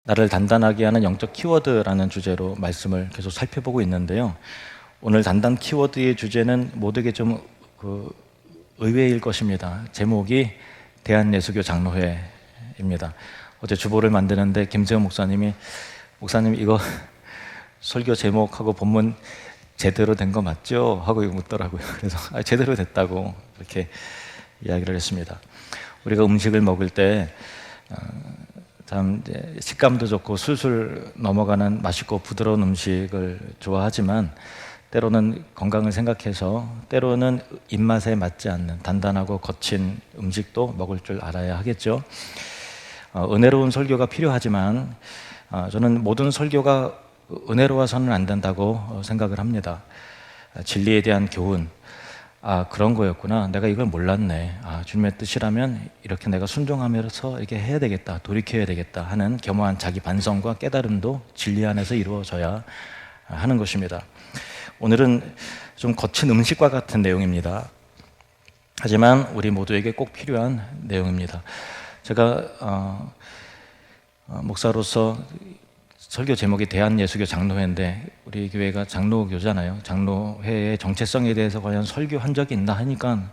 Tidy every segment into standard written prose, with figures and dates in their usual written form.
나를 단단하게 하는 영적 키워드라는 주제로 말씀을 계속 살펴보고 있는데요. 오늘 단단 키워드의 주제는 모두에게 좀 의외일 것입니다. 제목이 대한예수교 장로회입니다. 어제 주보를 만드는데 김재원 목사님 이거 설교 제목하고 본문 제대로 된 거 맞죠? 하고 묻더라고요. 그래서 제대로 됐다고 이렇게 이야기를 했습니다. 우리가 음식을 먹을 때 참 식감도 좋고 술술 넘어가는 맛있고 부드러운 음식을 좋아하지만 때로는 건강을 생각해서 때로는 입맛에 맞지 않는 단단하고 거친 음식도 먹을 줄 알아야 하겠죠. 은혜로운 설교가 필요하지만 저는 모든 설교가 은혜로워서는 안 된다고 생각을 합니다. 진리에 대한 교훈, 그런 거였구나, 내가 이걸 몰랐네, 주님의 뜻이라면 이렇게 내가 순종하면서 이렇게 해야 되겠다, 돌이켜야 되겠다 하는 겸허한 자기 반성과 깨달음도 진리 안에서 이루어져야 하는 것입니다. 오늘은 좀 거친 음식과 같은 내용입니다. 하지만 우리 모두에게 꼭 필요한 내용입니다. 제가 목사로서 설교 제목이 대한예수교 장로회인데 우리 교회가 장로교잖아요. 장로회의 정체성에 대해서 과연 설교한 적이 있나 하니까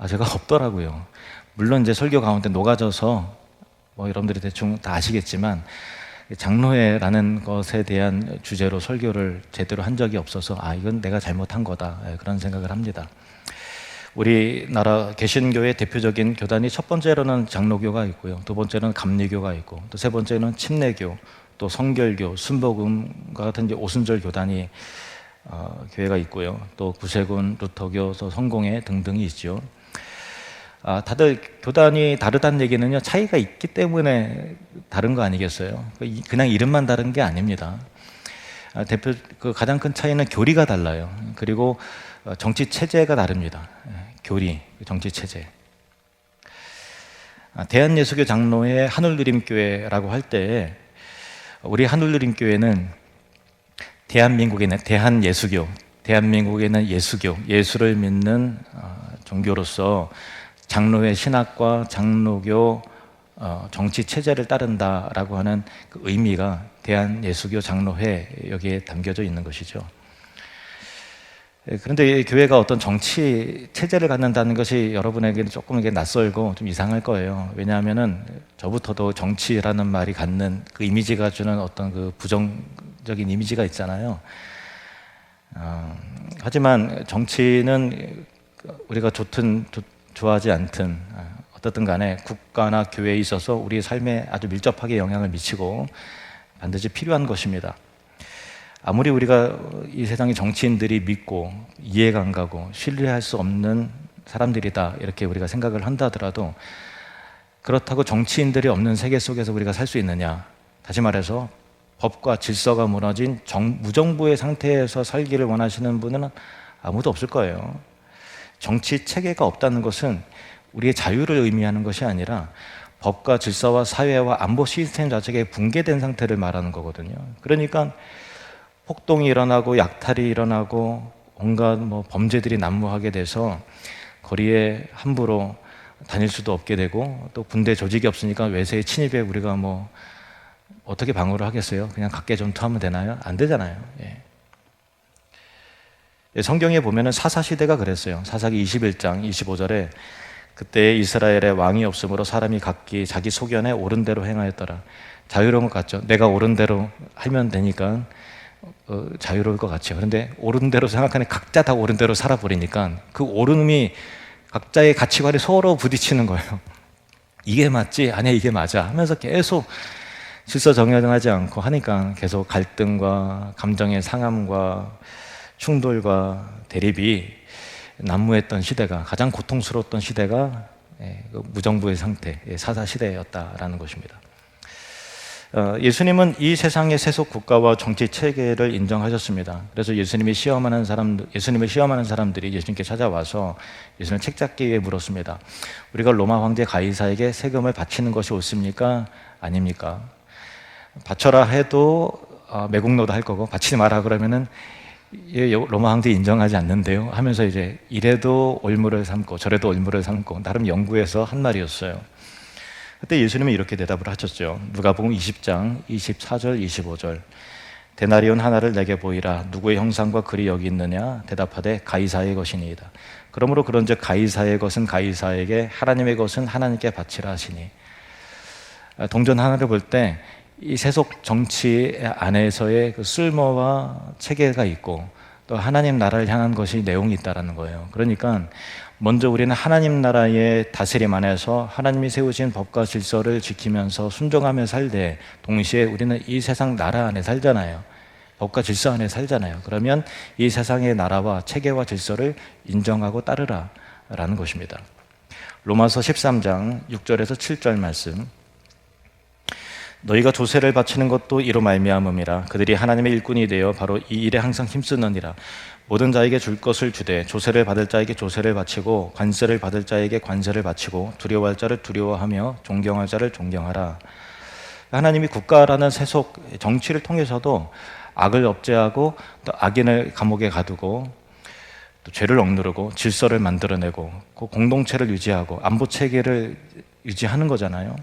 제가 없더라고요. 물론 이제 설교 가운데 녹아져서 여러분들이 대충 다 아시겠지만 장로회라는 것에 대한 주제로 설교를 제대로 한 적이 없어서 이건 내가 잘못한 거다, 그런 생각을 합니다. 우리나라 개신교의 대표적인 교단이 첫 번째로는 장로교가 있고요, 두 번째는 감리교가 있고, 또 세 번째는 침례교, 또 성결교, 순복음과 같은 이제 오순절 교단이 교회가 있고요. 또 구세군, 루터교, 또 성공회 등등이 있죠. 다들 교단이 다르다는 얘기는요, 차이가 있기 때문에 다른 거 아니겠어요? 그냥 이름만 다른 게 아닙니다. 가장 큰 차이는 교리가 달라요. 그리고 정치 체제가 다릅니다. 교리, 정치 체제. 대한예수교 장로회 하늘누림교회라고 할 때 우리 하늘누림교회는 대한민국에는 대한예수교, 대한민국에는 예수교, 예수를 믿는 종교로서 장로회 신학과 장로교 정치 체제를 따른다라고 하는 그 의미가 대한예수교 장로회 여기에 담겨져 있는 것이죠. 그런데 이 교회가 어떤 정치 체제를 갖는다는 것이 여러분에게는 조금 이게 낯설고 좀 이상할 거예요. 왜냐하면은 저부터도 정치라는 말이 갖는 그 이미지가 주는 어떤 그 부정적인 이미지가 있잖아요. 하지만 정치는 우리가 좋든 좋아하지 않든 어떻든 간에 국가나 교회에 있어서 우리의 삶에 아주 밀접하게 영향을 미치고 반드시 필요한 것입니다. 아무리 우리가 이 세상의 정치인들이 믿고 이해가 안 가고 신뢰할 수 없는 사람들이다 이렇게 우리가 생각을 한다 하더라도, 그렇다고 정치인들이 없는 세계 속에서 우리가 살 수 있느냐? 다시 말해서 법과 질서가 무너진 무정부의 상태에서 살기를 원하시는 분은 아무도 없을 거예요. 정치 체계가 없다는 것은 우리의 자유를 의미하는 것이 아니라 법과 질서와 사회와 안보 시스템 자체가 붕괴된 상태를 말하는 거거든요. 그러니까 폭동이 일어나고 약탈이 일어나고 온갖 범죄들이 난무하게 돼서 거리에 함부로 다닐 수도 없게 되고, 또 군대 조직이 없으니까 외세의 침입에 우리가 어떻게 방어를 하겠어요? 그냥 각계 전투하면 되나요? 안 되잖아요. 성경에 보면은 사사시대가 그랬어요. 사사기 21장 25절에 그때 이스라엘에 왕이 없으므로 사람이 각기 자기 소견에 옳은 대로 행하였더라. 자유로운 것 같죠? 내가 옳은 대로 하면 되니까 자유로울 것 같죠. 그런데 옳은 대로 생각하는 각자 다 옳은 대로 살아버리니까 그 옳음이 각자의 가치관이 서로 부딪히는 거예요. 이게 맞지? 아니야, 이게 맞아 하면서 계속 질서 정연하지 않고 하니까 계속 갈등과 감정의 상함과 충돌과 대립이 난무했던 시대가, 가장 고통스러웠던 시대가 무정부의 상태, 사사시대였다라는 것입니다. 예수님은 이 세상의 세속 국가와 정치 체계를 인정하셨습니다. 그래서 예수님을 시험하는 사람들이 예수님께 찾아와서 예수님을 책잡기 위해 물었습니다. 우리가 로마 황제 가이사에게 세금을 바치는 것이 옳습니까? 아닙니까? 바쳐라 해도 매국노도 할 거고, 바치지 마라 그러면은 로마 황제 인정하지 않는데요 하면서 이제 이래도 올무를 삼고 저래도 올무를 삼고 나름 연구해서 한 말이었어요. 그때 예수님은 이렇게 대답을 하셨죠. 누가복음 20장 24절 25절. 데나리온 하나를 내게 보이라. 누구의 형상과 글이 여기 있느냐? 대답하되 가이사의 것이니이다. 그러므로 그런즉 가이사의 것은 가이사에게, 하나님의 것은 하나님께 바치라 하시니. 동전 하나를 볼 때 이 세속 정치 안에서의 그 쓸모와 체계가 있고 또 하나님 나라를 향한 것이 내용이 있다라는 거예요. 그러니까 먼저 우리는 하나님 나라의 다스림 안에서 하나님이 세우신 법과 질서를 지키면서 순종하며 살되, 동시에 우리는 이 세상 나라 안에 살잖아요. 법과 질서 안에 살잖아요. 그러면 이 세상의 나라와 체계와 질서를 인정하고 따르라 라는 것입니다. 로마서 13장 6절에서 7절 말씀. 너희가 조세를 바치는 것도 이로 말미암음이라. 그들이 하나님의 일꾼이 되어 바로 이 일에 항상 힘쓰느니라. 모든 자에게 줄 것을 주되 조세를 받을 자에게 조세를 바치고 관세를 받을 자에게 관세를 바치고 두려워할 자를 두려워하며 존경할 자를 존경하라. 하나님이 국가라는 세속 정치를 통해서도 악을 억제하고 또 악인을 감옥에 가두고 또 죄를 억누르고 질서를 만들어내고 그 공동체를 유지하고 안보 체계를 유지하는 거잖아요.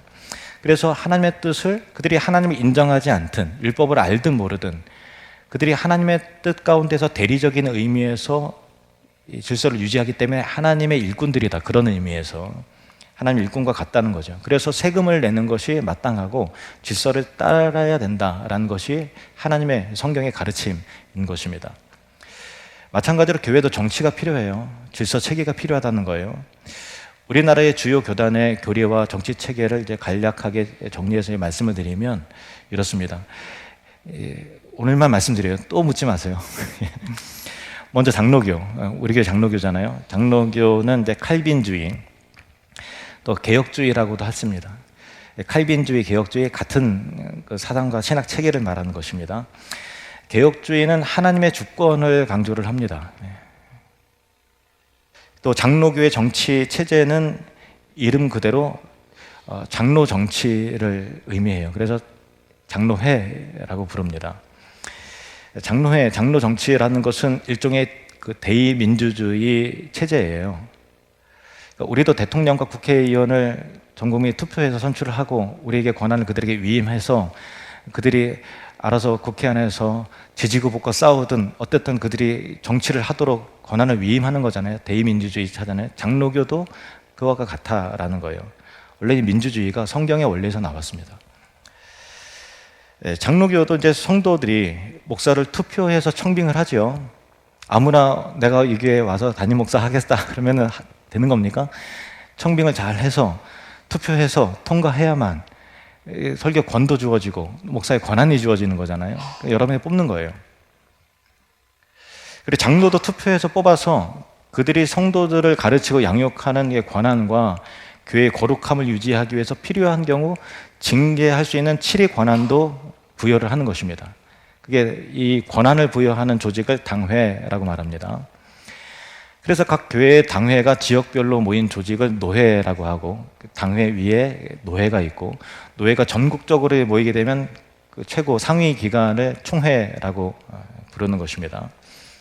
그래서 하나님의 뜻을 그들이 하나님을 인정하지 않든 율법을 알든 모르든 그들이 하나님의 뜻 가운데서 대리적인 의미에서 질서를 유지하기 때문에 하나님의 일꾼들이다, 그런 의미에서 하나님 일꾼과 같다는 거죠. 그래서 세금을 내는 것이 마땅하고 질서를 따라야 된다라는 것이 하나님의 성경의 가르침인 것입니다. 마찬가지로 교회도 정치가 필요해요. 질서 체계가 필요하다는 거예요. 우리나라의 주요 교단의 교리와 정치 체계를 이제 간략하게 정리해서 말씀을 드리면 이렇습니다. 오늘만 말씀드려요. 또 묻지 마세요. 먼저 장로교, 우리 교회 장로교잖아요. 장로교는 이제 칼빈주의, 또 개혁주의라고도 했습니다. 칼빈주의, 개혁주의 같은 그 사상과 신학 체계를 말하는 것입니다. 개혁주의는 하나님의 주권을 강조를 합니다. 또 장로교의 정치 체제는 이름 그대로 장로 정치를 의미해요. 그래서 장로회라고 부릅니다. 장로회, 장로 정치라는 것은 일종의 그 대의민주주의 체제예요. 그러니까 우리도 대통령과 국회의원을 전 국민이 투표해서 선출을 하고 우리에게 권한을 그들에게 위임해서 그들이 알아서 국회 안에서 지지구복과 싸우든 어쨌든 그들이 정치를 하도록 권한을 위임하는 거잖아요. 대의민주주의 차잖아요. 장로교도 그와 같다라는 거예요. 원래 이 민주주의가 성경의 원리에서 나왔습니다. 장로교도 이제 성도들이 목사를 투표해서 청빙을 하죠. 아무나 내가 이 교회에 와서 담임 목사 하겠다 그러면 되는 겁니까? 청빙을 잘 해서 투표해서 통과해야만 설교권도 주어지고 목사의 권한이 주어지는 거잖아요. 여러분이 뽑는 거예요. 그리고 장로도 투표해서 뽑아서 그들이 성도들을 가르치고 양육하는 권한과 교회의 거룩함을 유지하기 위해서 필요한 경우 징계할 수 있는 칠의 권한도 부여를 하는 것입니다. 그게 이 권한을 부여하는 조직을 당회라고 말합니다. 그래서 각 교회의 당회가 지역별로 모인 조직을 노회라고 하고, 당회 위에 노회가 있고, 노회가 전국적으로 모이게 되면 그 최고 상위 기관을 총회라고 부르는 것입니다.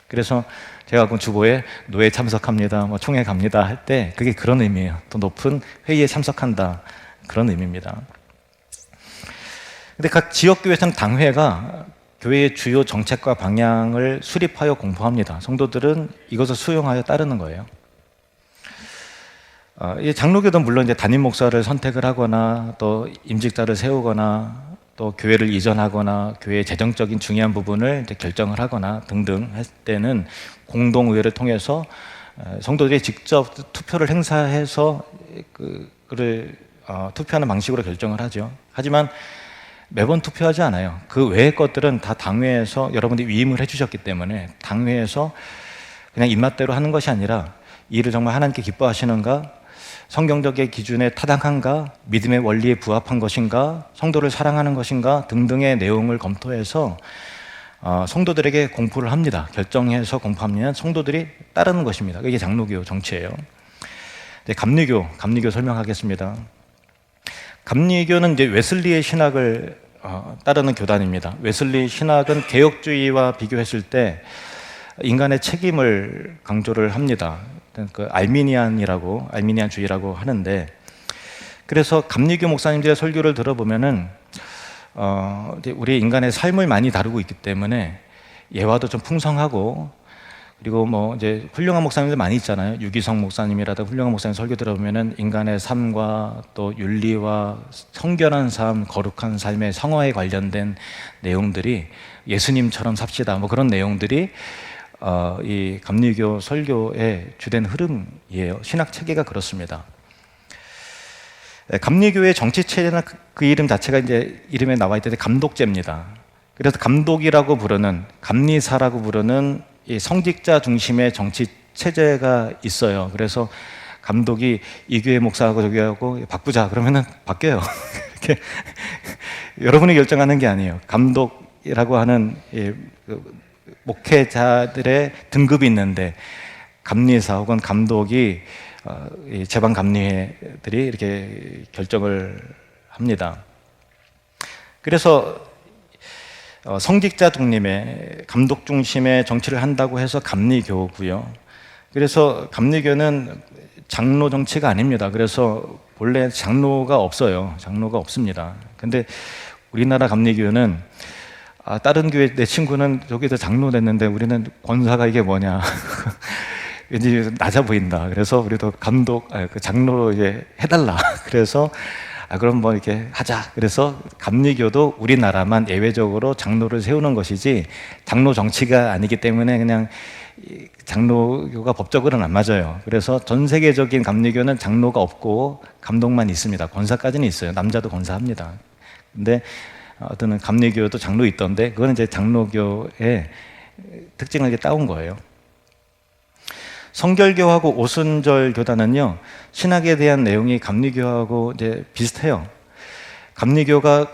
그래서 제가 그 주보에 노회 참석합니다, 뭐 총회 갑니다 할 때 그게 그런 의미예요. 더 높은 회의에 참석한다, 그런 의미입니다. 근데 각 지역교회에서는 당회가 교회의 주요 정책과 방향을 수립하여 공포합니다. 성도들은 이것을 수용하여 따르는 거예요. 이 장로교도 물론 이제 담임 목사를 선택을 하거나 또 임직자를 세우거나 또 교회를 이전하거나 교회의 재정적인 중요한 부분을 이제 결정을 하거나 등등 할 때는 공동의회를 통해서 성도들이 직접 투표를 행사해서 그를 투표하는 방식으로 결정을 하죠. 하지만 매번 투표하지 않아요. 그 외의 것들은 다 당회에서 여러분들이 위임을 해주셨기 때문에 당회에서 그냥 입맛대로 하는 것이 아니라 이 일을 정말 하나님께 기뻐하시는가, 성경적인 기준에 타당한가, 믿음의 원리에 부합한 것인가, 성도를 사랑하는 것인가 등등의 내용을 검토해서 성도들에게 공포를 합니다. 결정해서 공포하면 성도들이 따르는 것입니다. 이게 장로교 정치예요. 감리교 설명하겠습니다. 감리교는 이제 웨슬리의 신학을 따르는 교단입니다. 웨슬리 신학은 개혁주의와 비교했을 때 인간의 책임을 강조를 합니다. 그 알미니안주의라고 하는데, 그래서 감리교 목사님들의 설교를 들어보면은 이제 우리 인간의 삶을 많이 다루고 있기 때문에 예화도 좀 풍성하고, 그리고 뭐 이제 훌륭한 목사님들 많이 있잖아요. 유기성 목사님이라든가 훌륭한 목사님 설교 들어보면은 인간의 삶과 또 윤리와 성결한 삶, 거룩한 삶의 성화에 관련된 내용들이, 예수님처럼 삽시다 뭐 그런 내용들이 이 감리교 설교의 주된 흐름이에요. 신학 체계가 그렇습니다. 감리교의 정치 체제는 그 이름 자체가 이제 이름에 나와 있던데 감독제입니다. 그래서 감독이라고 부르는, 감리사라고 부르는 이 성직자 중심의 정치 체제가 있어요. 그래서 감독이 이 교회 목사하고 저기 하고 바꾸자 그러면은 바뀌어요. 이렇게 여러분이 결정하는 게 아니에요. 감독이라고 하는 목회자들의 등급이 있는데, 감리사 혹은 감독이 제방 감리회들이 이렇게 결정을 합니다. 그래서 성직자 중림의 감독 중심의 정치를 한다고 해서 감리교고요. 그래서 감리교는 장로 정치가 아닙니다. 그래서 본래 장로가 없어요. 장로가 없습니다. 근데 우리나라 감리교는 다른 교회 내 친구는 저기서 장로 됐는데 우리는 권사가 이게 뭐냐. 왠지 낮아 보인다. 그래서 우리도 그 장로로 이제 해달라. 그래서 그럼 뭐 이렇게 하자. 그래서 감리교도 우리나라만 예외적으로 장로를 세우는 것이지 장로 정치가 아니기 때문에 그냥 장로교가 법적으로는 안 맞아요. 그래서 전 세계적인 감리교는 장로가 없고 감독만 있습니다. 권사까지는 있어요. 남자도 권사합니다. 근데 어떤 감리교도 장로 있던데 그거는 이제 장로교의 특징을 이렇게 따온 거예요. 성결교하고 오순절 교단은요, 신학에 대한 내용이 감리교하고 이제 비슷해요. 감리교가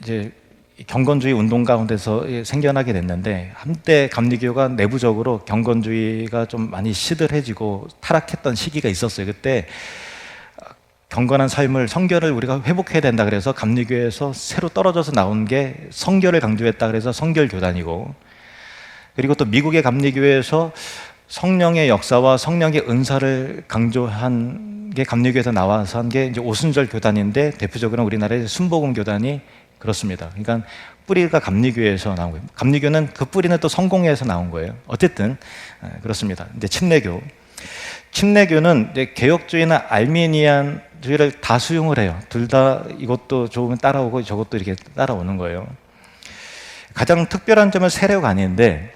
이제 경건주의 운동 가운데서 생겨나게 됐는데, 한때 감리교가 내부적으로 경건주의가 좀 많이 시들해지고 타락했던 시기가 있었어요. 그때 경건한 삶을, 성결을 우리가 회복해야 된다 그래서 감리교에서 새로 떨어져서 나온 게 성결을 강조했다 그래서 성결교단이고, 그리고 또 미국의 감리교에서 성령의 역사와 성령의 은사를 강조한 게 감리교에서 나와서 한 게 이제 오순절 교단인데, 대표적으로 우리나라의 순복음 교단이 그렇습니다. 그러니까 뿌리가 감리교에서 나온 거예요. 감리교는 그 뿌리는 또 성공회에서 나온 거예요. 어쨌든 그렇습니다. 이제 침례교는 이제 개혁주의나 알미니안주의를 다 수용을 해요. 둘 다 이것도 좋으면 따라오고 저것도 이렇게 따라오는 거예요. 가장 특별한 점은 세례가 아닌데,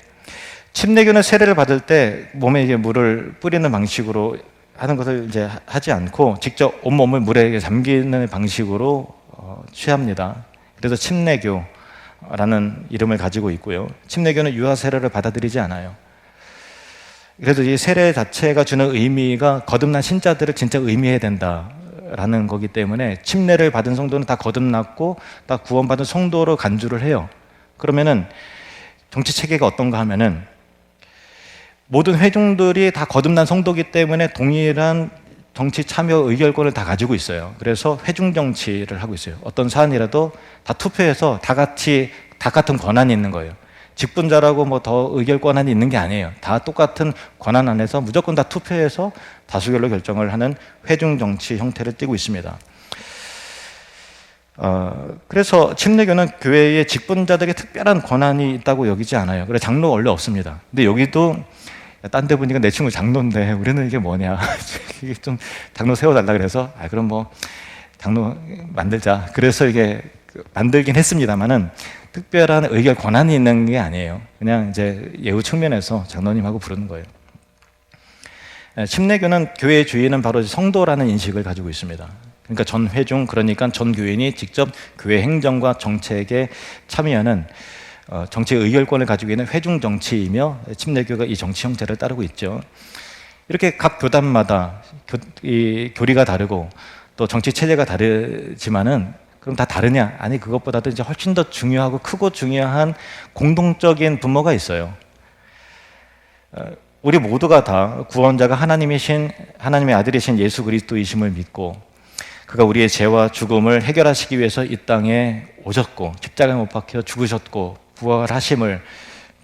침례교는 세례를 받을 때 몸에 이제 물을 뿌리는 방식으로 하는 것을 이제 하지 않고 직접 온몸을 물에 잠기는 방식으로 취합니다. 그래서 침례교라는 이름을 가지고 있고요. 침례교는 유아 세례를 받아들이지 않아요. 그래서 이 세례 자체가 주는 의미가 거듭난 신자들을 진짜 의미해야 된다라는 거기 때문에 침례를 받은 성도는 다 거듭났고 다 구원받은 성도로 간주를 해요. 그러면은 정치 체계가 어떤가 하면은 모든 회중들이 다 거듭난 성도이기 때문에 동일한 정치 참여 의결권을 다 가지고 있어요. 그래서 회중 정치를 하고 있어요. 어떤 사안이라도 다 투표해서 다 같은 권한이 있는 거예요. 직분자라고 뭐 더 의결 권한이 있는 게 아니에요. 다 똑같은 권한 안에서 무조건 다 투표해서 다수결로 결정을 하는 회중 정치 형태를 띠고 있습니다. 그래서 침례교는 교회의 직분자들에게 특별한 권한이 있다고 여기지 않아요. 그래서 장로가 원래 없습니다. 근데 여기도 딴 데 보니까 내 친구 장로인데 우리는 이게 뭐냐. 이게 좀 장로 세워달라 그래서 그럼 뭐 장로 만들자. 그래서 이게 만들긴 했습니다만은 특별한 의결 권한이 있는 게 아니에요. 그냥 이제 예우 측면에서 장로님하고 부르는 거예요. 침례교는 교회의 주인은 바로 성도라는 인식을 가지고 있습니다. 그러니까 전 회중, 그러니까 전 교인이 직접 교회 행정과 정책에 참여하는 정치의 의결권을 가지고 있는 회중 정치이며, 침례교가 이 정치 형태를 따르고 있죠. 이렇게 각 교단마다 이 교리가 다르고 또 정치 체제가 다르지만은 그럼 다 다르냐? 아니, 그것보다도 이제 훨씬 더 중요하고 크고 중요한 공동적인 분모가 있어요. 우리 모두가 다 구원자가 하나님의 아들이신 예수 그리스도이심을 믿고 그가 우리의 죄와 죽음을 해결하시기 위해서 이 땅에 오셨고 십자가에 못 박혀 죽으셨고 부활하심을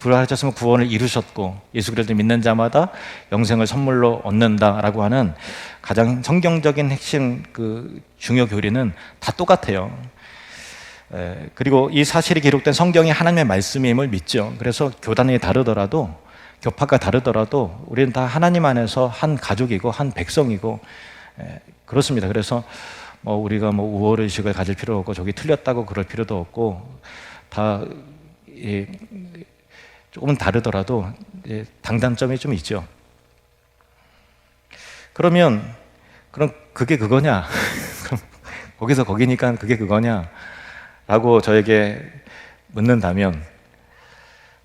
부활하셨으면 구원을 이루셨고 예수 그리스도를 믿는 자마다 영생을 선물로 얻는다라고 하는 가장 성경적인 핵심 그 중요 교리는 다 똑같아요. 그리고 이 사실이 기록된 성경이 하나님의 말씀임을 믿죠. 그래서 교단이 다르더라도, 교파가 다르더라도 우리는 다 하나님 안에서 한 가족이고 한 백성이고 그렇습니다. 그래서 우리가 우월의식을 가질 필요 없고 저기 틀렸다고 그럴 필요도 없고, 다 조금은 다르더라도 장단점이 좀 있죠. 그럼 그게 그거냐? 그럼 거기서 거기니까 그게 그거냐? 라고 저에게 묻는다면,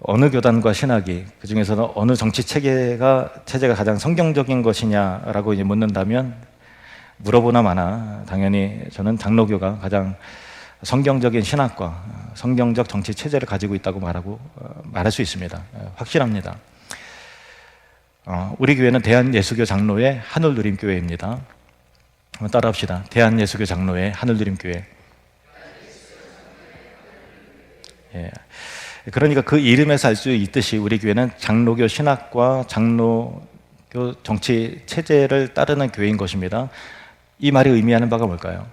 어느 교단과 신학이, 그 중에서는 어느 정치 체제가 가장 성경적인 것이냐라고 이제 묻는다면, 물어보나 마나 당연히 저는 장로교가 가장 성경적인 신학과 성경적 정치 체제를 가지고 있다고 말할 수 있습니다. 확실합니다. 우리 교회는 대한예수교 장로회 하늘누림교회입니다. 한번 따라합시다. 대한예수교 장로회 하늘누림교회. 예. 그러니까 그 이름에서 알 수 있듯이 우리 교회는 장로교 신학과 장로교 정치 체제를 따르는 교회인 것입니다. 이 말이 의미하는 바가 뭘까요?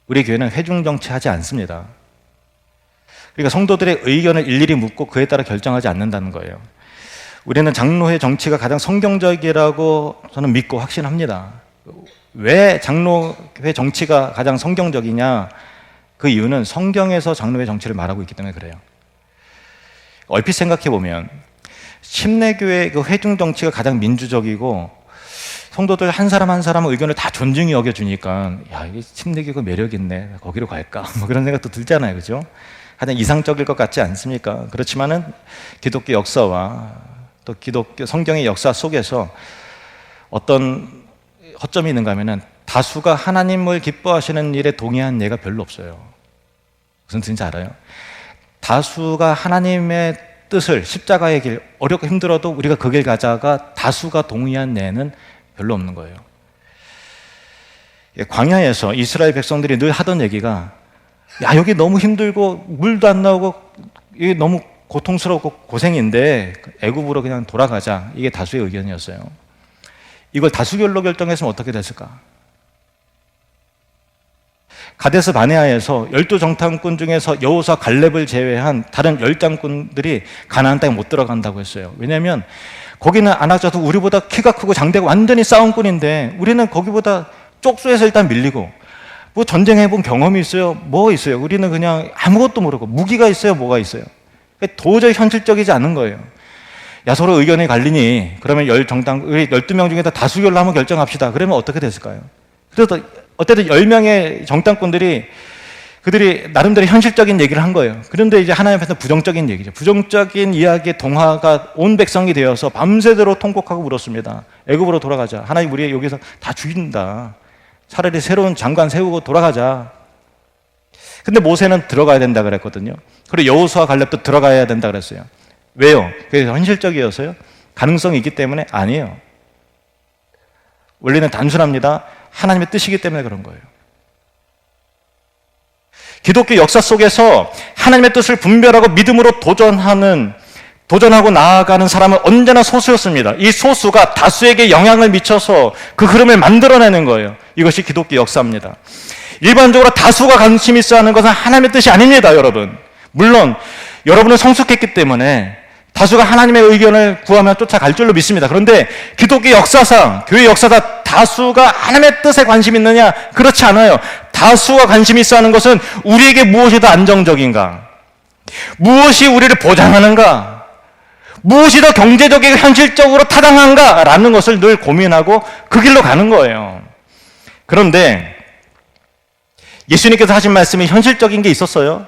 우리 교회는 회중 정치하지 않습니다. 그러니까 성도들의 의견을 일일이 묻고 그에 따라 결정하지 않는다는 거예요. 우리는 장로회 정치가 가장 성경적이라고 저는 믿고 확신합니다. 왜 장로회 정치가 가장 성경적이냐? 그 이유는 성경에서 장로회 정치를 말하고 있기 때문에 그래요. 얼핏 생각해 보면 침례교회 그 회중 정치가 가장 민주적이고, 성도들 한 사람 한 사람 의견을 다 존중히 여겨주니까, 야, 이게 침례교가 매력 있네, 거기로 갈까? 그런 생각도 들잖아요, 그죠? 가장 이상적일 것 같지 않습니까? 그렇지만은 기독교 역사와 또 기독교 성경의 역사 속에서 어떤 허점이 있는가 하면은, 다수가 하나님을 기뻐하시는 일에 동의한 예가 별로 없어요. 무슨 뜻인지 알아요? 다수가 하나님의 뜻을, 십자가의 길, 어렵고 힘들어도 우리가 그 길 가자가 다수가 동의한 예는 별로 없는 거예요. 광야에서 이스라엘 백성들이 늘 하던 얘기가, 야, 여기 너무 힘들고 물도 안 나오고 이게 너무 고통스럽고 고생인데 애굽으로 그냥 돌아가자. 이게 다수의 의견이었어요. 이걸 다수결로 결정했으면 어떻게 됐을까? 가데스 바네아에서 12정탐꾼 중에서 여호수아 갈렙을 제외한 다른 10장꾼들이 가나안 땅에 못 들어간다고 했어요. 왜냐하면 거기는 아낙자도 우리보다 키가 크고 장대고 완전히 싸움꾼인데, 우리는 거기보다 쪽수에서 일단 밀리고, 뭐 전쟁해본 경험이 있어요? 뭐 있어요? 우리는 그냥 아무것도 모르고, 무기가 있어요? 뭐가 있어요? 도저히 현실적이지 않은 거예요. 야, 서로 의견이 갈리니 그러면 12명 중에 다수결로 한번 결정합시다. 그러면 어떻게 됐을까요? 그래서 어쨌든 10명의 정탐꾼들이 그들이 나름대로 현실적인 얘기를 한 거예요. 그런데 이제 하나님 앞에서 부정적인 얘기죠. 부정적인 이야기의 동화가 온 백성이 되어서 밤새도록 통곡하고 울었습니다. 애굽으로 돌아가자. 하나님, 우리 여기서 다 죽인다. 차라리 새로운 장관 세우고 돌아가자. 근데 모세는 들어가야 된다 그랬거든요. 그리고 여호수아 갈렙도 들어가야 된다 그랬어요. 왜요? 그게 현실적이어서요? 가능성이 있기 때문에? 아니에요. 원리는 단순합니다. 하나님의 뜻이기 때문에 그런 거예요. 기독교 역사 속에서 하나님의 뜻을 분별하고 믿음으로 도전하고 나아가는 사람은 언제나 소수였습니다. 이 소수가 다수에게 영향을 미쳐서 그 흐름을 만들어내는 거예요. 이것이 기독교 역사입니다. 일반적으로 다수가 관심 있어 하는 것은 하나님의 뜻이 아닙니다, 여러분. 물론 여러분은 성숙했기 때문에 다수가 하나님의 의견을 구하면 쫓아갈 줄로 믿습니다. 그런데 기독교 역사상, 교회 역사상 다수가 하나님의 뜻에 관심이 있느냐? 그렇지 않아요. 다수가 관심이 있어 하는 것은 우리에게 무엇이 더 안정적인가? 무엇이 우리를 보장하는가? 무엇이 더 경제적이고 현실적으로 타당한가? 라는 것을 늘 고민하고 그 길로 가는 거예요. 그런데 예수님께서 하신 말씀이 현실적인 게 있었어요.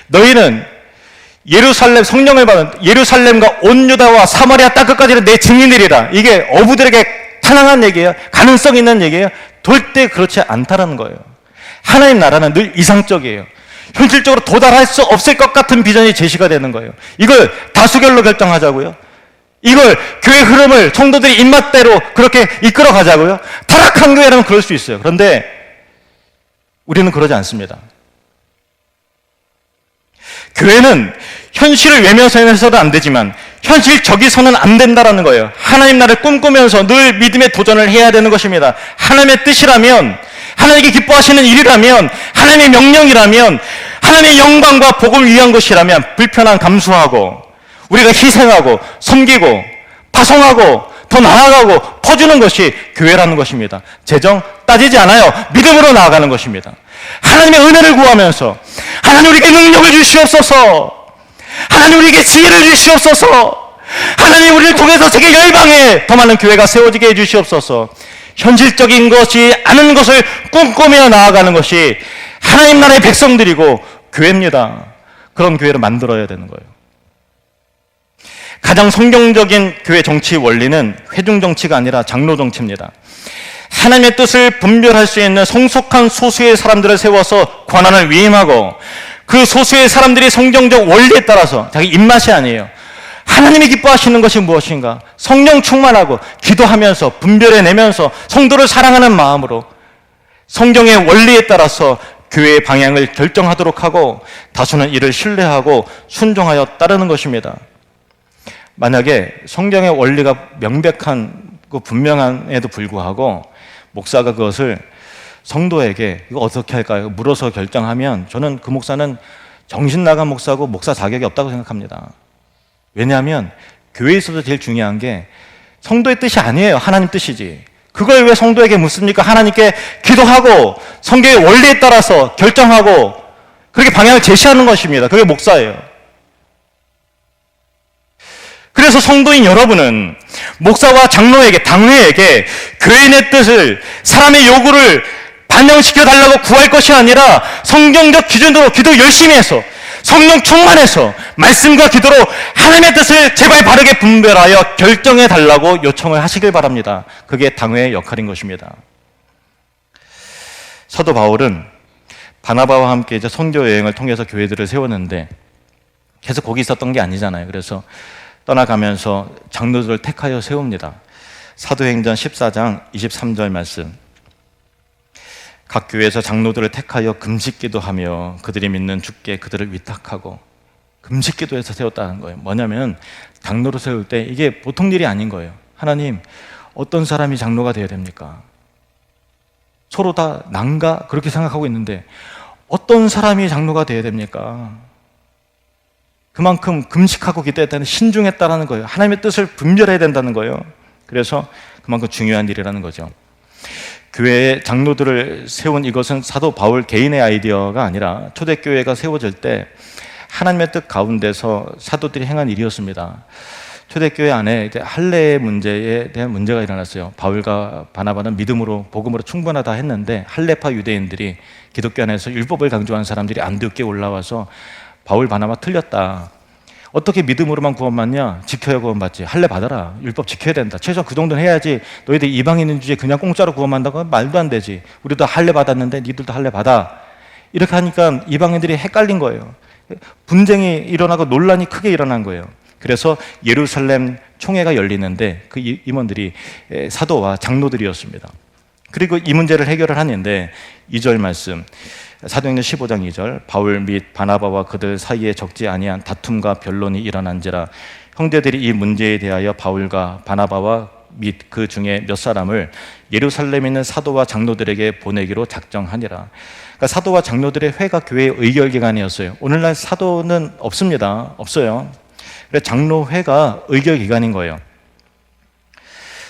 너희는 예루살렘, 성령을 받은 예루살렘과 온 유다와 사마리아 땅 끝까지는 내 증인들이라. 이게 어부들에게 타당한 얘기예요. 가능성 있는 얘기예요. 절대 그렇지 않다라는 거예요. 하나님 나라는 늘 이상적이에요. 현실적으로 도달할 수 없을 것 같은 비전이 제시가 되는 거예요. 이걸 다수결로 결정하자고요? 이걸 교회 흐름을 성도들이 입맛대로 그렇게 이끌어 가자고요? 타락한 교회라면 그럴 수 있어요. 그런데 우리는 그러지 않습니다. 교회는 현실을 외면서 해서는 안 되지만 현실적이서는 안 된다라는 거예요. 하나님 나라를 꿈꾸면서 늘 믿음의 도전을 해야 되는 것입니다. 하나님의 뜻이라면, 하나님께 기뻐하시는 일이라면, 하나님의 명령이라면, 하나님의 영광과 복을 위한 것이라면 불편함 감수하고 우리가 희생하고 섬기고 파송하고 더 나아가고 퍼주는 것이 교회라는 것입니다. 재정 따지지 않아요. 믿음으로 나아가는 것입니다. 하나님의 은혜를 구하면서 하나님 우리에게 능력을 주시옵소서, 하나님 우리에게 지혜를 주시옵소서, 하나님 우리를 통해서 세계 열방에 더 많은 교회가 세워지게 해주시옵소서. 현실적인 것이 아는 것을 꿈꾸며 나아가는 것이 하나님 나라의 백성들이고 교회입니다. 그런 교회를 만들어야 되는 거예요. 가장 성경적인 교회 정치 원리는 회중 정치가 아니라 장로 정치입니다. 하나님의 뜻을 분별할 수 있는 성숙한 소수의 사람들을 세워서 권한을 위임하고 그 소수의 사람들이 성경적 원리에 따라서 자기 입맛이 아니에요. 하나님이 기뻐하시는 것이 무엇인가? 성령 충만하고 기도하면서 분별해내면서 성도를 사랑하는 마음으로 성경의 원리에 따라서 교회의 방향을 결정하도록 하고 다수는 이를 신뢰하고 순종하여 따르는 것입니다. 만약에 성경의 원리가 명백한 분명함에도 불구하고 목사가 그것을 성도에게 이거 어떻게 할까요? 물어서 결정하면 저는 그 목사는 정신 나간 목사고 목사 자격이 없다고 생각합니다. 왜냐하면 교회에 있어서 제일 중요한 게 성도의 뜻이 아니에요. 하나님 뜻이지. 그걸 왜 성도에게 묻습니까? 하나님께 기도하고 성경의 원리에 따라서 결정하고 그렇게 방향을 제시하는 것입니다. 그게 목사예요. 그래서 성도인 여러분은 목사와 장로에게, 당회에게 교인의 뜻을, 사람의 요구를 반영시켜 달라고 구할 것이 아니라 성경적 기준으로 기도 열심히 해서 성령 충만해서 말씀과 기도로 하나님의 뜻을 제발 바르게 분별하여 결정해 달라고 요청을 하시길 바랍니다. 그게 당회의 역할인 것입니다. 사도 바울은 바나바와 함께 이제 선교 여행을 통해서 교회들을 세웠는데 계속 거기 있었던 게 아니잖아요. 그래서 떠나가면서 장로들을 택하여 세웁니다. 사도행전 14장 23절 말씀. 각 교회에서 장로들을 택하여 금식기도 하며 그들이 믿는 주께 그들을 위탁하고, 금식기도해서 세웠다는 거예요. 뭐냐면 장로를 세울 때 이게 보통 일이 아닌 거예요. 하나님, 어떤 사람이 장로가 되어야 됩니까? 서로 다 난가? 그렇게 생각하고 있는데 어떤 사람이 장로가 되어야 됩니까? 그만큼 금식하고 기도했다는, 신중했다는 거예요. 하나님의 뜻을 분별해야 된다는 거예요. 그래서 그만큼 중요한 일이라는 거죠. 교회의 장로들을 세운 이것은 사도 바울 개인의 아이디어가 아니라 초대교회가 세워질 때 하나님의 뜻 가운데서 사도들이 행한 일이었습니다. 초대교회 안에 이제 할례 문제에 대한 문제가 일어났어요. 바울과 바나바는 믿음으로, 복음으로 충분하다 했는데 할례파 유대인들이, 기독교 안에서 율법을 강조하는 사람들이 안디옥에 올라와서 바울, 바나바 틀렸다. 어떻게 믿음으로만 구원받냐? 지켜야 구원받지. 할례 받아라. 율법 지켜야 된다. 최소한 그 정도는 해야지. 너희들 이방인인 주제 그냥 공짜로 구원받는다고 말도 안 되지. 우리도 할례 받았는데 니들도 할례 받아. 이렇게 하니까 이방인들이 헷갈린 거예요. 분쟁이 일어나고 논란이 크게 일어난 거예요. 그래서 예루살렘 총회가 열리는데 그 임원들이 사도와 장로들이었습니다. 그리고 이 문제를 해결을 하는데 2절 말씀, 사도행전 15장 2절, 바울 및 바나바와 그들 사이에 적지 아니한 다툼과 변론이 일어난지라 형제들이 이 문제에 대하여 바울과 바나바와 및 그 중에 몇 사람을 예루살렘에 있는 사도와 장로들에게 보내기로 작정하니라. 그러니까 사도와 장로들의 회가 교회의 의결기관이었어요. 오늘날 사도는 없습니다. 없어요. 그래서 장로회가 의결기관인 거예요.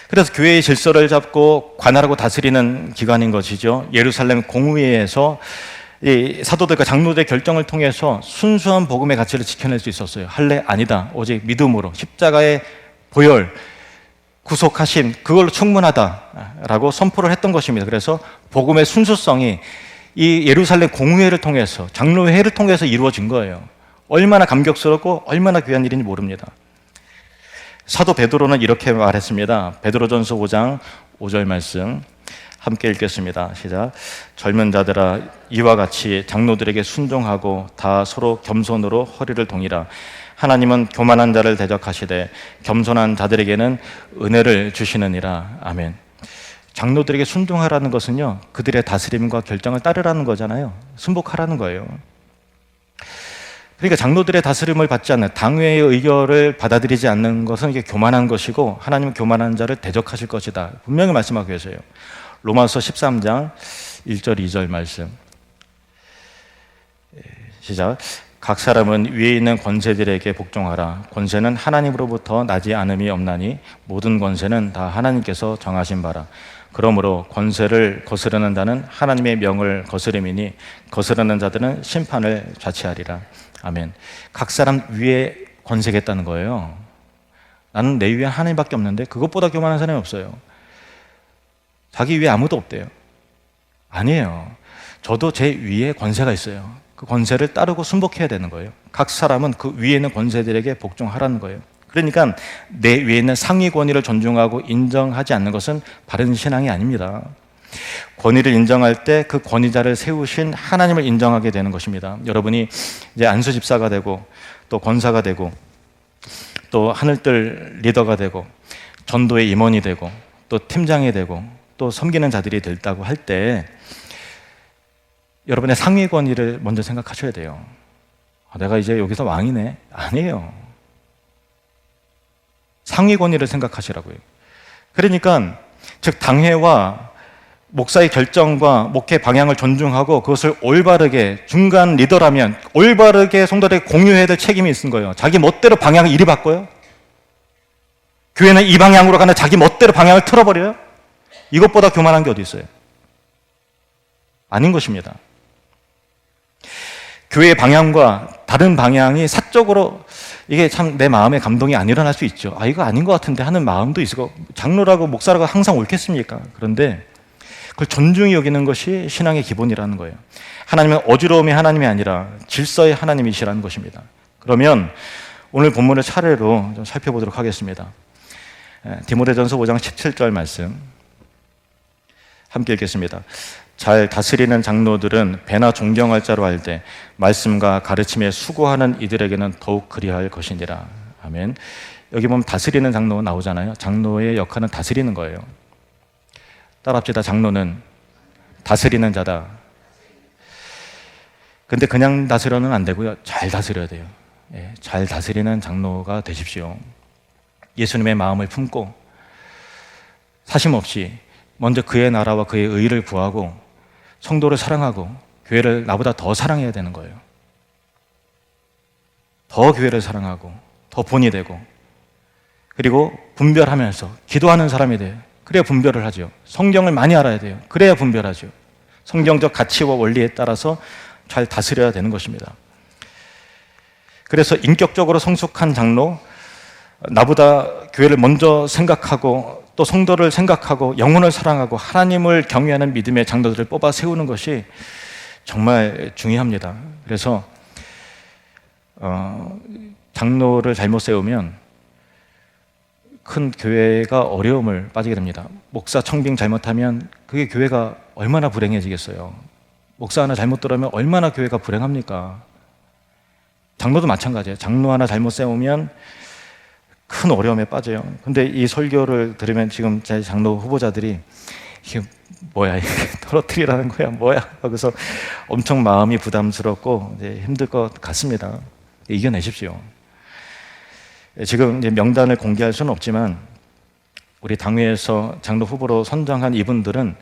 그래서 교회의 질서를 잡고 관할하고 다스리는 기관인 것이죠. 예루살렘 공의회에서 이 사도들과 장로들의 결정을 통해서 순수한 복음의 가치를 지켜낼 수 있었어요. 할례 아니다. 오직 믿음으로 십자가의 보혈, 구속하심, 그걸로 충분하다라고 선포를 했던 것입니다. 그래서 복음의 순수성이 이 예루살렘 공의회를 통해서, 장로회를 통해서 이루어진 거예요. 얼마나 감격스럽고 얼마나 귀한 일인지 모릅니다. 사도 베드로는 이렇게 말했습니다. 베드로전서 5장 5절 말씀 함께 읽겠습니다. 시작. 젊은 자들아, 이와 같이 장로들에게 순종하고 다 서로 겸손으로 허리를 동이라. 하나님은 교만한 자를 대적하시되 겸손한 자들에게는 은혜를 주시느니라. 아멘. 장로들에게 순종하라는 것은요, 그들의 다스림과 결정을 따르라는 거잖아요. 순복하라는 거예요. 그러니까 장로들의 다스림을 받지 않는, 당회의 의결을 받아들이지 않는 것은 이게 교만한 것이고 하나님은 교만한 자를 대적하실 것이다, 분명히 말씀하고 계세요. 로마서 13장 1절 2절 말씀 시작. 각 사람은 위에 있는 권세들에게 복종하라. 권세는 하나님으로부터 나지 않음이 없나니 모든 권세는 다 하나님께서 정하신 바라. 그러므로 권세를 거스르는 자는 하나님의 명을 거스름이니 거스르는 자들은 심판을 자취하리라. 아멘. 각 사람 위에 권세가 있다는 거예요. 나는 내 위에 하나님밖에 없는데 그것보다 교만한 사람이 없어요. 자기 위에 아무도 없대요. 아니에요. 저도 제 위에 권세가 있어요. 그 권세를 따르고 순복해야 되는 거예요. 각 사람은 그 위에 있는 권세들에게 복종하라는 거예요. 그러니까 내 위에 있는 상위 권위를 존중하고 인정하지 않는 것은 바른 신앙이 아닙니다. 권위를 인정할 때 그 권위자를 세우신 하나님을 인정하게 되는 것입니다. 여러분이 이제 안수 집사가 되고 또 권사가 되고 또 하늘들 리더가 되고 전도의 임원이 되고 또 팀장이 되고 또 섬기는 자들이 됐다고 할 때 여러분의 상위 권위를 먼저 생각하셔야 돼요. 내가 이제 여기서 왕이네. 아니에요. 상위 권위를 생각하시라고요. 그러니까 즉 당회와 목사의 결정과 목회 방향을 존중하고 그것을 올바르게, 중간 리더라면 올바르게 성도들에게 공유해야 될 책임이 있는 거예요. 자기 멋대로 방향을 이리 바꿔요? 교회는 이 방향으로 가는 자기 멋대로 방향을 틀어버려요? 이것보다 교만한 게 어디 있어요? 아닌 것입니다. 교회의 방향과 다른 방향이 사적으로 이게 참 내 마음에 감동이 안 일어날 수 있죠. 이거 아닌 것 같은데 하는 마음도 있고, 장로라고 목사라고 항상 옳겠습니까? 그런데 그걸 존중히 여기는 것이 신앙의 기본이라는 거예요. 하나님은 어지러움이 하나님이 아니라 질서의 하나님이시라는 것입니다. 그러면 오늘 본문을 차례로 좀 살펴보도록 하겠습니다. 디모데전서 5장 17절 말씀 함께 읽겠습니다. 잘 다스리는 장로들은 배나 존경할 자로 알되 말씀과 가르침에 수고하는 이들에게는 더욱 그리할 것이니라. 아멘. 여기 보면 다스리는 장로 나오잖아요. 장로의 역할은 다스리는 거예요. 따라합시다. 장로는 다스리는 자다. 근데 그냥 다스려는 안 되고요. 잘 다스려야 돼요. 잘 다스리는 장로가 되십시오. 예수님의 마음을 품고 사심 없이 먼저 그의 나라와 그의 의를 구하고 성도를 사랑하고 교회를 나보다 더 사랑해야 되는 거예요. 더 교회를 사랑하고 더 본이 되고, 그리고 분별하면서 기도하는 사람이 돼요. 그래야 분별을 하죠. 성경을 많이 알아야 돼요. 그래야 분별하죠. 성경적 가치와 원리에 따라서 잘 다스려야 되는 것입니다. 그래서 인격적으로 성숙한 장로, 나보다 교회를 먼저 생각하고 또 성도를 생각하고 영혼을 사랑하고 하나님을 경외하는 믿음의 장로들을 뽑아 세우는 것이 정말 중요합니다. 그래서 장로를 잘못 세우면 큰 교회가 어려움을 빠지게 됩니다. 목사 청빙 잘못하면 그게 교회가 얼마나 불행해지겠어요. 목사 하나 잘못 들어오면 얼마나 교회가 불행합니까? 장로도 마찬가지예요. 장로 하나 잘못 세우면 큰 어려움에 빠져요. 근데 이 설교를 들으면 지금 제 장로 후보자들이 이게 뭐야, 이게 떨어뜨리라는 거야, 뭐야 하고서 엄청 마음이 부담스럽고 이제 힘들 것 같습니다. 이겨내십시오. 지금 이제 명단을 공개할 수는 없지만 우리 당회에서 장로 후보로 선정한 이분들은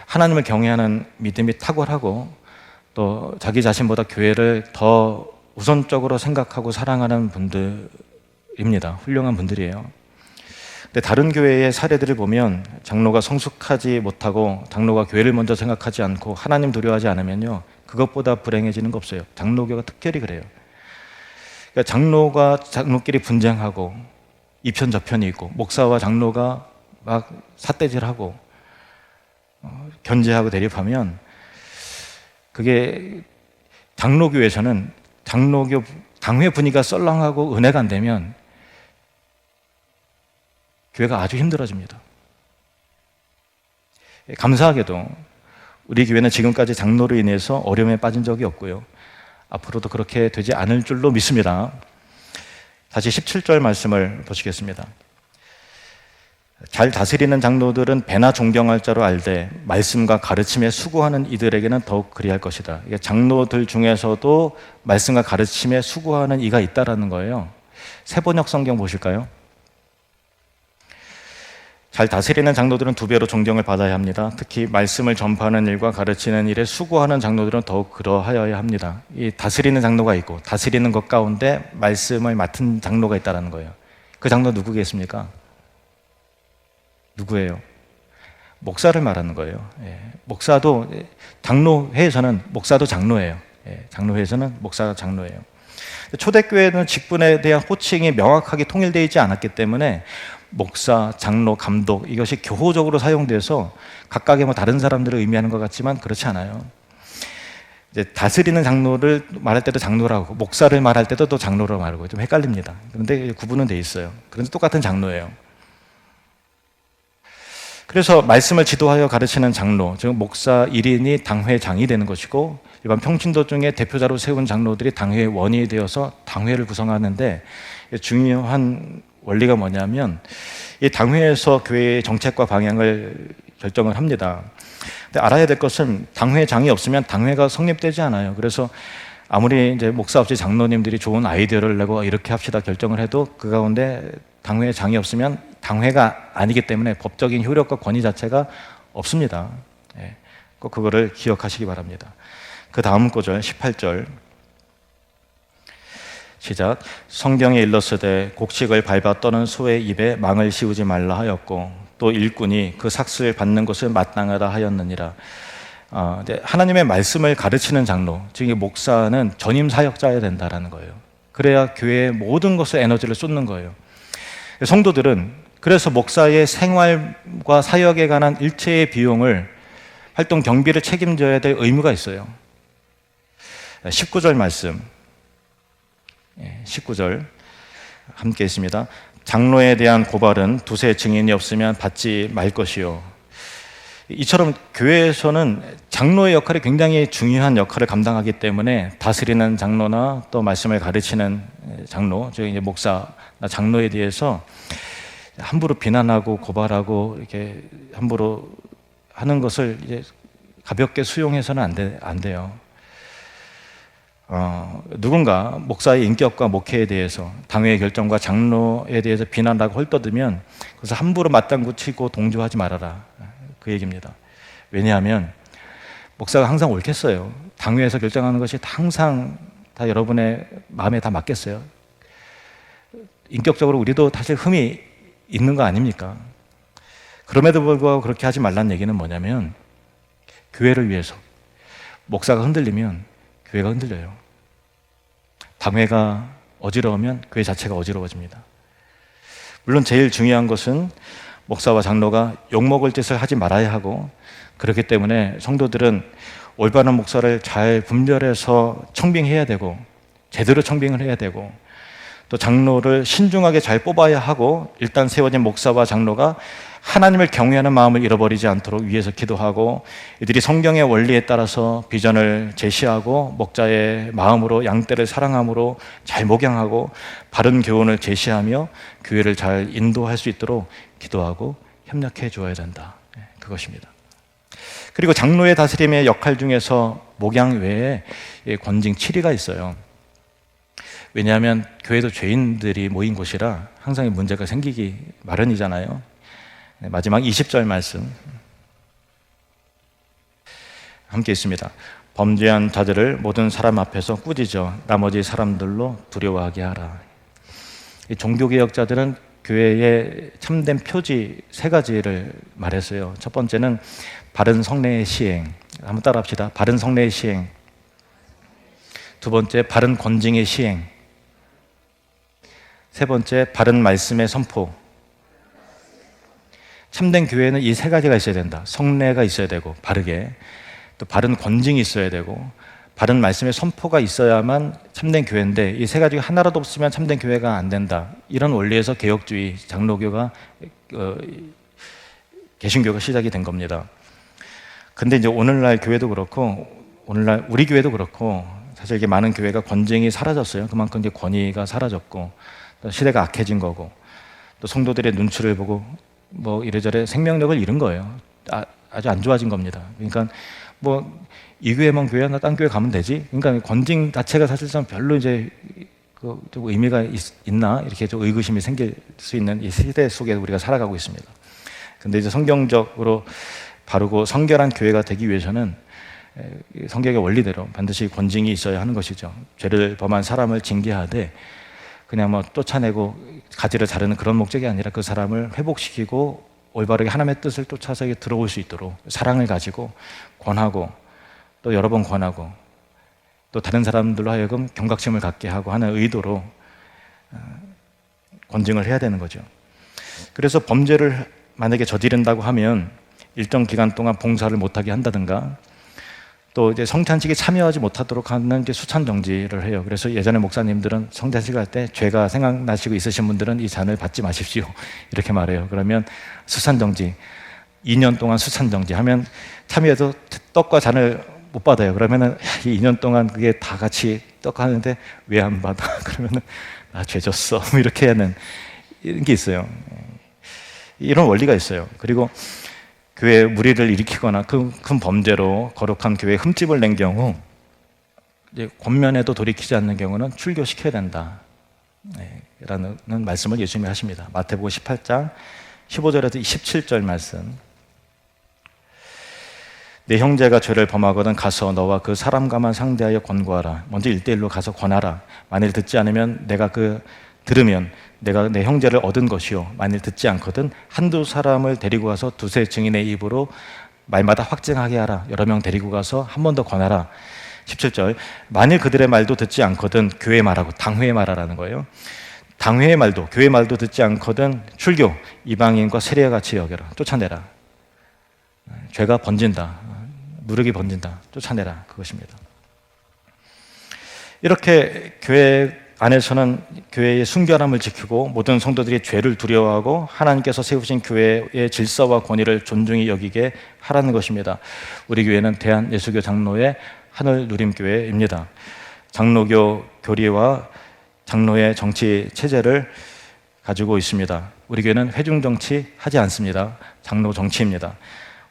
하나님을 경외하는 믿음이 탁월하고 또 자기 자신보다 교회를 더 우선적으로 생각하고 사랑하는 분들입니다. 훌륭한 분들이에요. 근데 다른 교회의 사례들을 보면 장로가 성숙하지 못하고 장로가 교회를 먼저 생각하지 않고 하나님 두려워하지 않으면요, 그것보다 불행해지는 거 없어요. 장로교가 특별히 그래요. 그러니까 장로가 장로끼리 분쟁하고 이편 저편이 있고 목사와 장로가 막 삿대질하고 견제하고 대립하면 그게 장로교에서는 장로교 당회 분위기가 썰렁하고 은혜가 안 되면 교회가 아주 힘들어집니다. 감사하게도 우리 교회는 지금까지 장로로 인해서 어려움에 빠진 적이 없고요, 앞으로도 그렇게 되지 않을 줄로 믿습니다. 다시 17절 말씀을 보시겠습니다. 잘 다스리는 장로들은 배나 존경할 자로 알되 말씀과 가르침에 수고하는 이들에게는 더욱 그리할 것이다. 이게 장로들 중에서도 말씀과 가르침에 수고하는 이가 있다라는 거예요. 세번역 성경 보실까요? 잘 다스리는 장로들은 두 배로 존경을 받아야 합니다. 특히 말씀을 전파하는 일과 가르치는 일에 수고하는 장로들은 더욱 그러하여야 합니다. 이 다스리는 장로가 있고 다스리는 것 가운데 말씀을 맡은 장로가 있다는 거예요. 그 장로 누구겠습니까? 누구예요? 목사를 말하는 거예요. 목사도 장로회에서는 목사도 장로예요. 장로회에서는 목사가 장로예요. 초대교회는 직분에 대한 호칭이 명확하게 통일되어 있지 않았기 때문에 목사, 장로, 감독 이것이 교호적으로 사용돼서 각각의 다른 사람들을 의미하는 것 같지만 그렇지 않아요. 이제 다스리는 장로를 말할 때도 장로라고, 목사를 말할 때도 또 장로라고 말하고 좀 헷갈립니다. 그런데 구분은 돼 있어요. 그런데 똑같은 장로예요. 그래서 말씀을 지도하여 가르치는 장로, 즉 목사 1인이 당회장이 되는 것이고 일반 평신도 중에 대표자로 세운 장로들이 당회의 원인이 되어서 당회를 구성하는데 중요한 원리가 뭐냐면 이 당회에서 교회의 정책과 방향을 결정을 합니다. 근데 알아야 될 것은 당회장이 없으면 당회가 성립되지 않아요. 그래서 아무리 이제 목사 없이 장로님들이 좋은 아이디어를 내고 이렇게 합시다 결정을 해도 그 가운데 당회장이 없으면 당회가 아니기 때문에 법적인 효력과 권위 자체가 없습니다. 꼭 그거를 기억하시기 바랍니다. 그 다음 구절 18절 시작. 성경에 일렀으되 곡식을 밟아 떠는 소의 입에 망을 씌우지 말라 하였고 또 일꾼이 그 삭슬 받는 것을 마땅하다 하였느니라. 하나님의 말씀을 가르치는 장로, 즉 목사는 전임 사역자여야 된다라는 거예요. 그래야 교회의 모든 것에 에너지를 쏟는 거예요. 성도들은 그래서 목사의 생활과 사역에 관한 일체의 비용을 활동 경비를 책임져야 될 의무가 있어요. 19절 말씀 19절 함께 있습니다. 장로에 대한 고발은 두세 증인이 없으면 받지 말 것이요. 이처럼 교회에서는 장로의 역할이 굉장히 중요한 역할을 감당하기 때문에 다스리는 장로나 또 말씀을 가르치는 장로, 즉 이제 목사나 장로에 대해서 함부로 비난하고 고발하고 이렇게 함부로 하는 것을 이제 가볍게 수용해서는 안 돼요. 누군가 목사의 인격과 목회에 대해서 당회의 결정과 장로에 대해서 비난하고 헐떠들면 그래서 함부로 맞장구 치고 동조하지 말아라, 그 얘기입니다. 왜냐하면 목사가 항상 옳겠어요? 당회에서 결정하는 것이 항상 다 여러분의 마음에 다 맞겠어요? 인격적으로 우리도 사실 흠이 있는 거 아닙니까? 그럼에도 불구하고 그렇게 하지 말라는 얘기는 뭐냐면 교회를 위해서 목사가 흔들리면 교회가 흔들려요. 당회가 어지러우면 교회 자체가 어지러워집니다. 물론 제일 중요한 것은 목사와 장로가 욕먹을 짓을 하지 말아야 하고, 그렇기 때문에 성도들은 올바른 목사를 잘 분별해서 청빙해야 되고 제대로 청빙을 해야 되고, 또 장로를 신중하게 잘 뽑아야 하고, 일단 세워진 목사와 장로가 하나님을 경외하는 마음을 잃어버리지 않도록 위해서 기도하고, 이들이 성경의 원리에 따라서 비전을 제시하고 목자의 마음으로 양떼를 사랑함으로 잘 목양하고 바른 교훈을 제시하며 교회를 잘 인도할 수 있도록 기도하고 협력해 줘야 된다. 그것입니다. 그리고 장로의 다스림의 역할 중에서 목양 외에 권징 7위가 있어요. 왜냐하면 교회도 죄인들이 모인 곳이라 항상 문제가 생기기 마련이잖아요. 마지막 20절 말씀 함께 있습니다. 범죄한 자들을 모든 사람 앞에서 꾸짖어 나머지 사람들로 두려워하게 하라. 이 종교개혁자들은 교회의 참된 표지 세 가지를 말했어요. 첫 번째는 바른 성례의 시행. 한번 따라 합시다. 바른 성례의 시행. 두 번째, 바른 권징의 시행. 세 번째, 바른 말씀의 선포. 참된 교회는 이 세 가지가 있어야 된다. 성례가 있어야 되고 바르게, 또 바른 권징이 있어야 되고 바른 말씀의 선포가 있어야만 참된 교회인데, 이 세 가지가 하나라도 없으면 참된 교회가 안 된다. 이런 원리에서 개혁주의 장로교가 개신교가 시작이 된 겁니다. 근데 이제 오늘날 교회도 그렇고 오늘날 우리 교회도 그렇고 사실 이게 많은 교회가 권징이 사라졌어요. 그만큼 이제 권위가 사라졌고 또 시대가 악해진 거고, 또 성도들의 눈치를 보고 뭐 이래저래 생명력을 잃은 거예요. 아주 안 좋아진 겁니다. 그러니까 뭐 이 교회만 교회나 딴 교회 가면 되지. 그러니까 권징 자체가 사실상 별로 이제 좀 의미가 있나 이렇게 좀 의구심이 생길 수 있는 이 시대 속에 우리가 살아가고 있습니다. 근데 이제 성경적으로 바르고 성결한 교회가 되기 위해서는 성경의 원리대로 반드시 권징이 있어야 하는 것이죠. 죄를 범한 사람을 징계하되 그냥 뭐 쫓아내고 가지를 자르는 그런 목적이 아니라 그 사람을 회복시키고 올바르게 하나님의 뜻을 쫓아서 들어올 수 있도록 사랑을 가지고 권하고 또 여러 번 권하고 또 다른 사람들로 하여금 경각심을 갖게 하고 하는 의도로 권징을 해야 되는 거죠. 그래서 범죄를 만약에 저지른다고 하면 일정 기간 동안 봉사를 못하게 한다든가 또 이제 성찬식에 참여하지 못하도록 하는 게 수찬 정지를 해요. 그래서 예전에 목사님들은 성찬식을 할 때 죄가 생각나시고 있으신 분들은 이 잔을 받지 마십시오 이렇게 말해요. 그러면 수찬 정지 2년 동안 수찬 정지 하면 참여해도 떡과 잔을 못 받아요. 그러면은 이 2년 동안 그게 다 같이 떡 하는데 왜 안 받아? 그러면은 나 죄 졌어 이렇게 하는 이런 게 있어요. 이런 원리가 있어요. 그리고 교회에 무리를 일으키거나 큰 범죄로 거룩한 교회에 흠집을 낸 경우 이제 권면에도 돌이키지 않는 경우는 출교시켜야 된다 라는 말씀을 예수님이 하십니다. 마태복음 18장 15절에서 17절 말씀. 내 형제가 죄를 범하거든 가서 너와 그 사람과만 상대하여 권고하라. 먼저 1대1로 가서 권하라. 만일 듣지 않으면 내가 들으면 내가 내 형제를 얻은 것이요 만일 듣지 않거든 한두 사람을 데리고 가서 두세 증인의 입으로 말마다 확증하게 하라. 여러 명 데리고 가서 한 번 더 권하라. 17절 만일 그들의 말도 듣지 않거든 교회 말하고 당회의 말하라는 거예요. 당회의 말도 교회 말도 듣지 않거든 출교 이방인과 세리와 같이 여겨라. 쫓아내라. 죄가 번진다. 누룩이 번진다. 쫓아내라. 그것입니다. 이렇게 교회 안에서는 교회의 순결함을 지키고 모든 성도들이 죄를 두려워하고 하나님께서 세우신 교회의 질서와 권위를 존중히 여기게 하라는 것입니다. 우리 교회는 대한예수교 장로의 하늘누림교회입니다. 장로교 교리와 장로의 정치 체제를 가지고 있습니다. 우리 교회는 회중정치 하지 않습니다. 장로 정치입니다.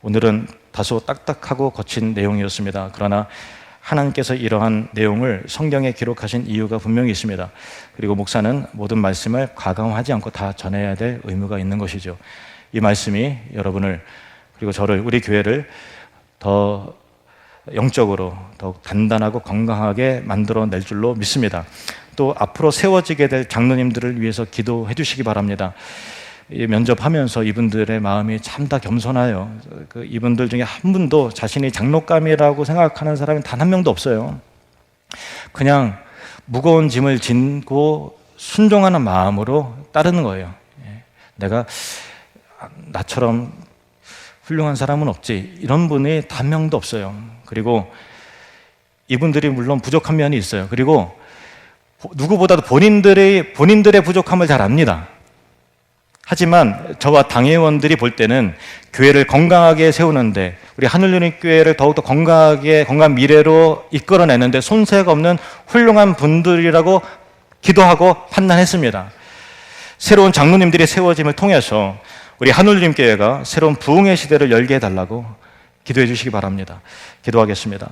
오늘은 다소 딱딱하고 거친 내용이었습니다. 그러나 하나님께서 이러한 내용을 성경에 기록하신 이유가 분명히 있습니다. 그리고 목사는 모든 말씀을 과감하지 않고 다 전해야 될 의무가 있는 것이죠. 이 말씀이 여러분을 그리고 저를 우리 교회를 더 영적으로 더욱 단단하고 건강하게 만들어낼 줄로 믿습니다. 또 앞으로 세워지게 될 장로님들을 위해서 기도해 주시기 바랍니다. 면접하면서 이분들의 마음이 참 다 겸손해요. 이분들 중에 한 분도 자신이 장로감이라고 생각하는 사람이 단 한 명도 없어요. 그냥 무거운 짐을 짓고 순종하는 마음으로 따르는 거예요. 내가 나처럼 훌륭한 사람은 없지 이런 분이 단 한 명도 없어요. 그리고 이분들이 물론 부족한 면이 있어요. 그리고 누구보다도 본인들의 부족함을 잘 압니다. 하지만 저와 당회원들이 볼 때는 교회를 건강하게 세우는데 우리 하늘누림교회를 더욱더 건강한 미래로 이끌어내는데 손색 없는 훌륭한 분들이라고 기도하고 판단했습니다. 새로운 장로님들이 세워짐을 통해서 우리 하늘누림교회가 새로운 부흥의 시대를 열게 해달라고 기도해 주시기 바랍니다. 기도하겠습니다.